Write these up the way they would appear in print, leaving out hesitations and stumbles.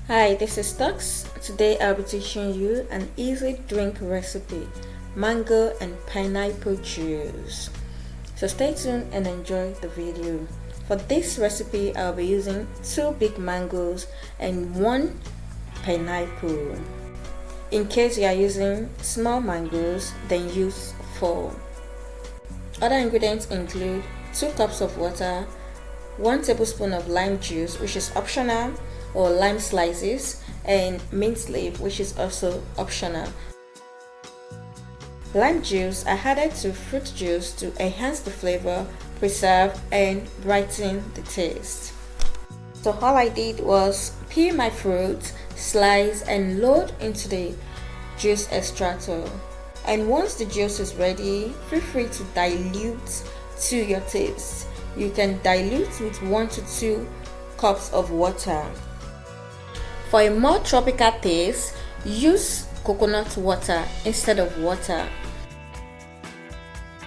Hi, this is Tux. Today I'll be teaching you an easy drink recipe, mango and pineapple juice. So stay tuned and enjoy the video. For this recipe, I'll be using 2 big mangoes and 1 pineapple. In case you are using small mangoes, then use 4. Other ingredients include 2 cups of water, 1 tablespoon of lime juice, which is optional, or lime slices, and mint leaf, which is also optional. Lime juice I added to fruit juice to enhance the flavor, preserve, and brighten the taste. So all I did was peel my fruit, slice, and load into the juice extractor. And once the juice is ready, feel free to dilute to your taste. You can dilute with 1 to 2 cups of water. For a more tropical taste, use coconut water instead of water.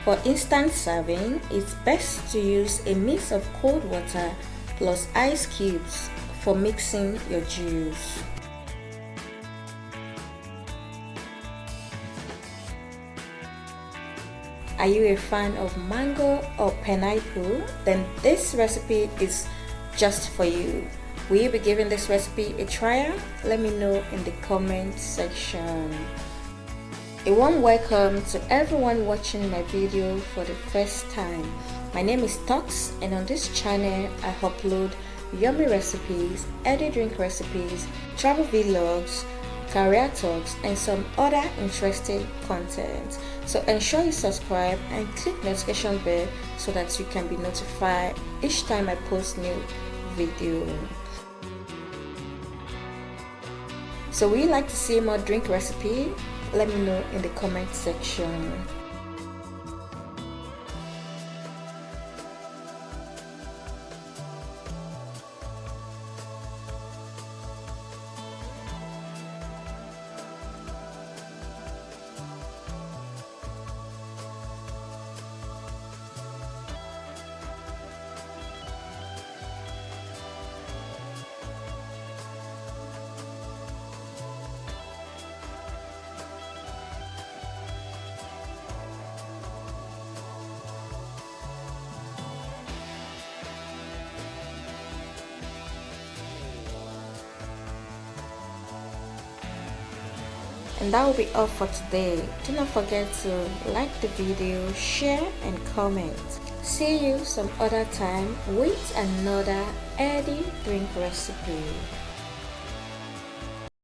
For instant serving, it's best to use a mix of cold water plus ice cubes for mixing your juice. Are you a fan of mango or pineapple? Then this recipe is just for you. Will you be giving this recipe a try? Let me know in the comment section. A warm welcome to everyone watching my video for the first time. My name is Tox, and on this channel I upload yummy recipes, healthy drink recipes, travel vlogs, career talks, and some other interesting content. So ensure you subscribe and click notification bell so that you can be notified each time I post new video. So would you like to see more drink recipe? Let me know in the comment section. And that will be all for today. Do not forget to like the video, share and comment. See you some other time with another healthy drink recipe.